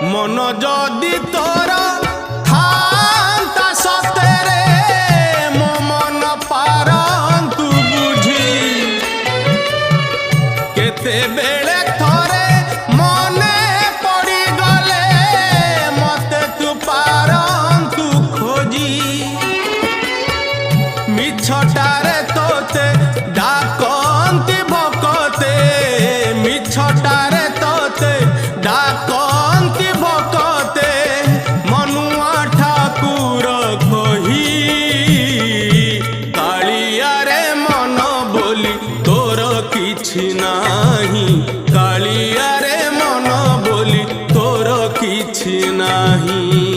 मन जदि तोर थांता सतेरे मो मन पारंतु बुझी केते बेले थरे मने पड़ी गले मते तू पारंतु खोजी मिछटारे तोते डाकंती भकते मिछटारे तोते डाकंती भकते मनुआ ठाकुर कही कालिया रे मन बोली तोर किछि नाही कालिया रे मन बोली तोर किछि नाही।